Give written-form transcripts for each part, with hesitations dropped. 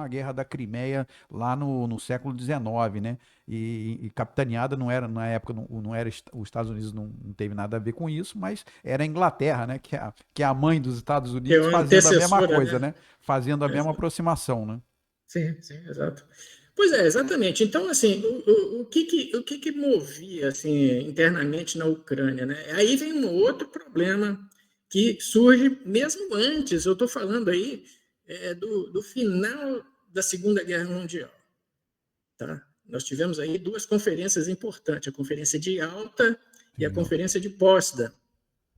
a Guerra da Crimeia lá no século XIX, né? E capitaneada não era, na época, não era, os Estados Unidos não teve nada a ver com isso, mas era a Inglaterra, né? Que é a mãe dos Estados Que é Unidos uma fazendo a mesma antecessora, coisa, né? né? Fazendo a mesma Exato. aproximação, né? Sim, sim, exato. Pois é, exatamente. Então, assim, o que que movia assim internamente na Ucrânia, né? Aí vem um outro problema que surge mesmo antes. Eu estou falando aí do final da Segunda Guerra Mundial, tá? Nós tivemos aí duas conferências importantes, a Conferência de Yalta e a Sim, ó. Conferência de Pótsdam,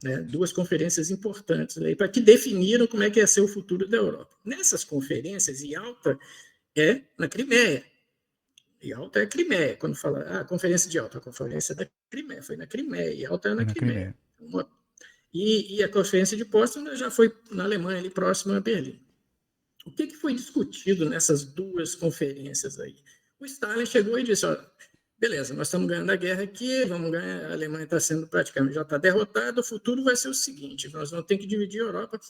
né? Duas conferências importantes aí para que definiram como é que ia ser o futuro da Europa. Nessas conferências, Yalta é na Crimeia. Yalta é Crimeia. Quando fala conferência de Yalta, a conferência da Crimeia, foi na Crimeia. Yalta é na Foi na Crimeia. Crimeia. E a conferência de Potsdam já foi na Alemanha, ali próximo a Berlim. O que foi discutido nessas duas conferências aí? O Stalin chegou e disse: ó, beleza, nós estamos ganhando a guerra aqui, vamos ganhar, a Alemanha está sendo praticamente, já está derrotada, o futuro vai ser o seguinte: nós vamos ter que dividir a Europa,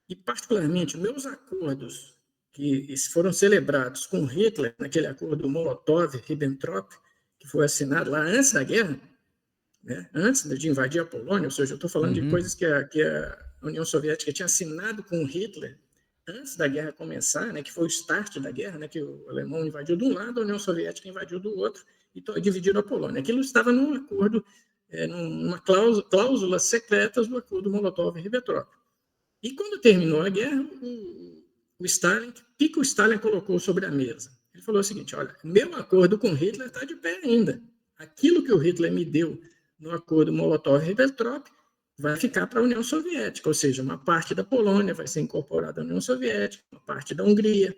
e particularmente meus acordos que foram celebrados com Hitler, naquele acordo Molotov-Ribbentrop, que foi assinado lá antes da guerra, né, antes de invadir a Polônia, ou seja, eu estou falando de Uhum. coisas que a União Soviética tinha assinado com Hitler antes da guerra começar, né, que foi o start da guerra, né, que o alemão invadiu de um lado, a União Soviética invadiu do outro e dividiram a Polônia. Aquilo estava num acordo, numa cláusula secretas do acordo Molotov-Ribbentrop. E quando terminou a guerra, o Stalin, o que o Stalin colocou sobre a mesa? Ele falou o seguinte: olha, meu acordo com Hitler está de pé ainda. Aquilo que o Hitler me deu no acordo Molotov-Ribbentrop vai ficar para a União Soviética, ou seja, uma parte da Polônia vai ser incorporada à União Soviética, uma parte da Hungria,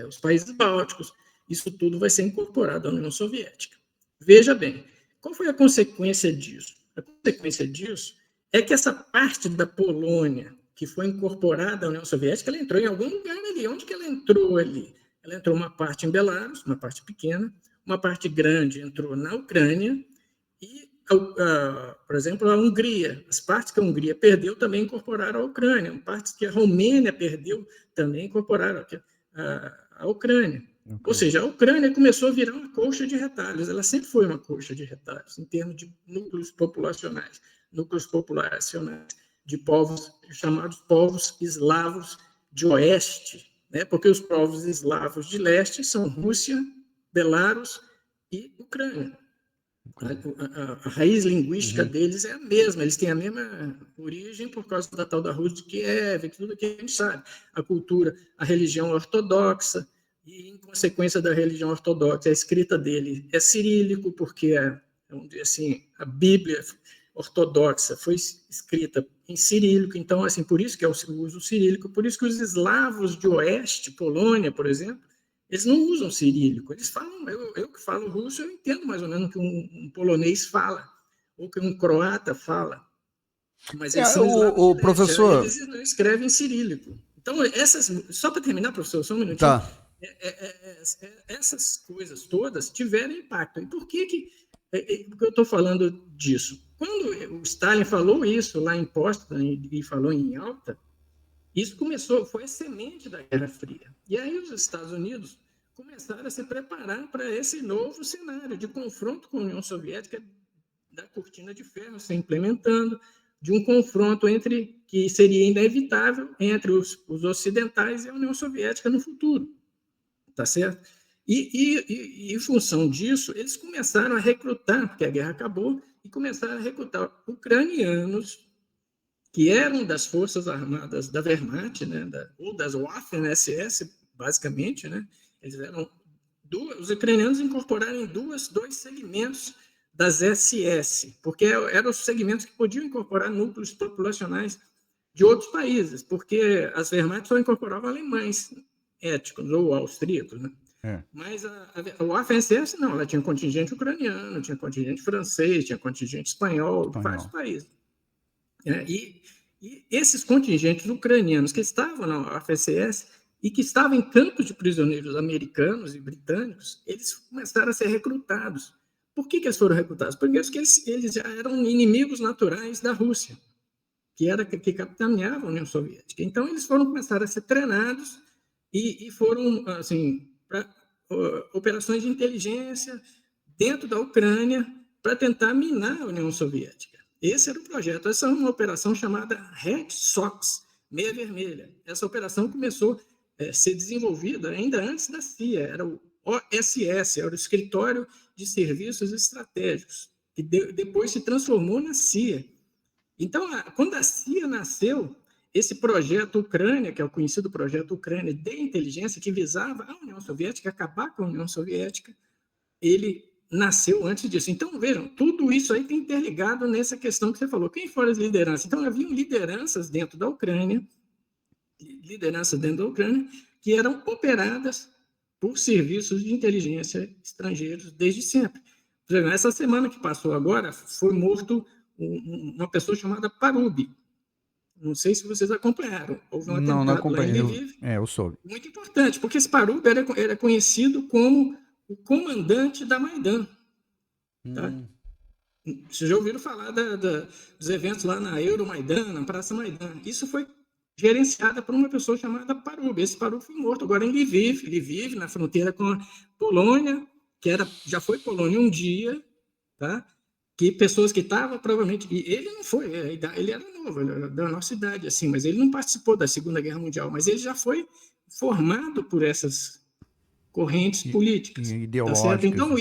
os países bálticos, isso tudo vai ser incorporado à União Soviética. Veja bem, qual foi a consequência disso? A consequência disso é que essa parte da Polônia que foi incorporada à União Soviética, ela entrou em algum lugar ali. Onde que ela entrou ali? Ela entrou uma parte em Belarus, uma parte pequena, uma parte grande entrou na Ucrânia e, por exemplo, a Hungria. As partes que a Hungria perdeu também incorporaram a Ucrânia. Partes que a Romênia perdeu também incorporaram a Ucrânia. Ou Ucrânia. seja, a Ucrânia começou a virar uma colcha de retalhos. Ela sempre foi uma colcha de retalhos, em termos de núcleos populacionais, núcleos populacionais de povos chamados povos eslavos de oeste, né? Porque os povos eslavos de leste são Rússia, Belarus e Ucrânia. A raiz linguística Uhum. deles é a mesma, eles têm a mesma origem por causa da tal da Rússia de Kiev, tudo que a gente sabe. A cultura, a religião ortodoxa, e em consequência da religião ortodoxa, a escrita dele é cirílico, porque assim, a Bíblia ortodoxa foi escrita em cirílico, então, assim, por isso que é o uso cirílico, por isso que os eslavos de oeste, Polônia, por exemplo, eles não usam cirílico, eles falam, eu que falo russo, eu entendo mais ou menos o que um polonês fala, ou que um croata fala, mas eles são eslavos de O leste, professor. eles não escrevem cirílico. Então, só para terminar, professor, só um minutinho, Tá. essas coisas todas tiveram impacto. E por que eu estou falando disso? Quando o Stalin falou isso lá em Potsdam e falou em Alta, isso foi a semente da Guerra Fria. E aí os Estados Unidos começaram a se preparar para esse novo cenário de confronto com a União Soviética, da cortina de ferro se implementando, de um confronto que seria inevitável entre os ocidentais e a União Soviética no futuro, tá certo? Em função disso, eles começaram a recrutar, porque a guerra acabou, e começaram a recrutar ucranianos que eram das Forças Armadas da Wehrmacht, né, ou das Waffen-SS, basicamente, né? Eles eram os ucranianos incorporaram em dois segmentos das SS, porque eram os segmentos que podiam incorporar núcleos populacionais de outros países, porque as Wehrmacht só incorporavam alemães étnicos ou austríacos, né? É, Mas a Waffen-SS não, ela tinha contingente ucraniano, tinha contingente francês, tinha contingente espanhol, de vários espanhol. países. E esses contingentes ucranianos que estavam na FSS e que estavam em campos de prisioneiros americanos e britânicos, eles começaram a ser recrutados. Por que eles foram recrutados? Porque eles já eram inimigos naturais da Rússia, que capitaneava a União Soviética. Então, eles foram começar a ser treinados e foram assim, operações de inteligência dentro da Ucrânia para tentar minar a União Soviética. Esse era o projeto. Essa é uma operação chamada Red Sox, Meia Vermelha. Essa operação começou a ser desenvolvida ainda antes da CIA, era o OSS, era o Escritório de Serviços Estratégicos, que depois se transformou na CIA. Então, quando a CIA nasceu, esse projeto Ucrânia, que é o conhecido projeto Ucrânia de inteligência, que visava a União Soviética, acabar com a União Soviética, ele nasceu antes disso. Então, vejam, tudo isso aí está interligado nessa questão que você falou. Quem foram as lideranças? Então, haviam lideranças dentro da Ucrânia, que eram operadas por serviços de inteligência estrangeiros desde sempre. Por exemplo, essa semana que passou agora, foi morto uma pessoa chamada Parubi. Não sei se vocês acompanharam. Houve um Não atentado acompanhei. lá em Lviv. Eu soube. Muito importante, porque esse Parubi era conhecido como o comandante da Maidan. Tá? Vocês já ouviram falar dos eventos lá na Euromaidan, na Praça Maidan. Isso foi gerenciada por uma pessoa chamada Parubi. Esse Parubi foi morto agora em Lviv, na fronteira com a Polônia, que já foi Polônia um dia, tá? Que pessoas que estavam provavelmente... E ele não foi, ele era novo, ele era da nossa idade, assim, mas ele não participou da Segunda Guerra Mundial, mas ele já foi formado por essas correntes políticas. Ideológicas. Tá, então,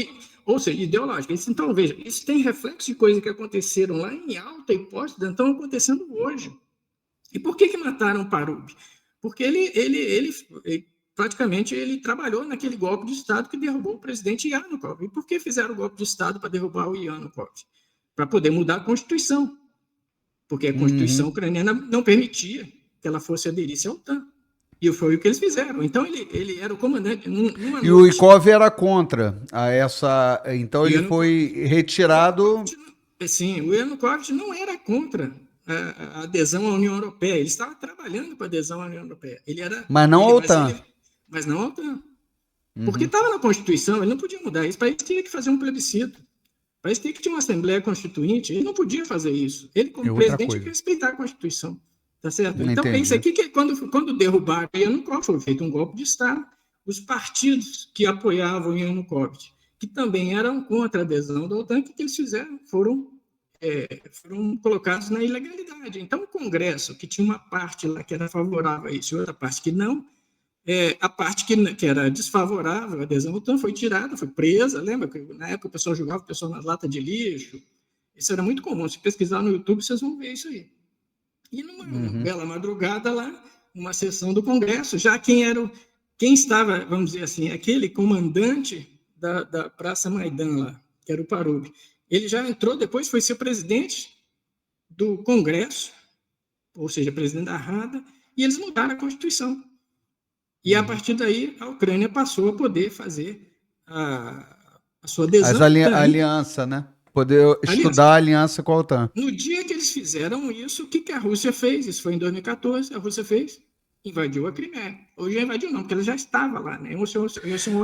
ou seja, ideológicas. Então, veja, isso tem reflexo de coisas que aconteceram lá em Alta e Potsdam, estão acontecendo hoje. E por que mataram o Parubi? Porque ele praticamente ele trabalhou naquele golpe de Estado que derrubou o presidente Yanukovych. E por que fizeram o golpe de Estado para derrubar o Yanukovych? Para poder mudar a Constituição. Porque a Constituição ucraniana não permitia que ela fosse aderir-se à OTAN. E foi o que eles fizeram. Então, ele era o comandante. E o Ikov era contra a essa... Então, ele foi retirado... Sim, o Yanukovych não era contra a adesão à União Europeia. Ele estava trabalhando para a adesão à União Europeia. Mas não à OTAN. Mas não à OTAN. Porque estava na Constituição, ele não podia mudar isso. O país tinha que fazer um plebiscito. O país tinha que ter uma Assembleia Constituinte. Ele não podia fazer isso. Ele, como presidente, tinha que respeitar a Constituição. Tá certo? Então, é isso aqui que quando derrubaram Yanukovych, foi feito um golpe de Estado, os partidos que apoiavam Yanukovych, que também eram contra a adesão da OTAN, o que eles fizeram? Foram colocados na ilegalidade. Então, o Congresso, que tinha uma parte lá que era favorável a isso e outra parte que não, a parte que era desfavorável à adesão à OTAN foi tirada, foi presa. Lembra que na época o pessoal jogava o pessoal na lata de lixo? Isso era muito comum. Se pesquisar no YouTube, vocês vão ver isso aí. E numa bela madrugada lá, uma sessão do Congresso, já quem estava, vamos dizer assim, aquele comandante da Praça Maidan lá, que era o Parubi, ele já entrou, depois foi ser presidente do Congresso, ou seja, presidente da Rada, e eles mudaram a Constituição. E a partir daí, a Ucrânia passou a poder fazer a sua adesão. A aliança, né? Poder estudar a aliança com a OTAN. No dia que eles fizeram isso, o que a Rússia fez? Isso foi em 2014, a Rússia invadiu a Crimeia. Hoje já invadiu não, porque ela já estava lá, né?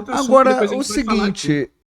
Agora, o seguinte,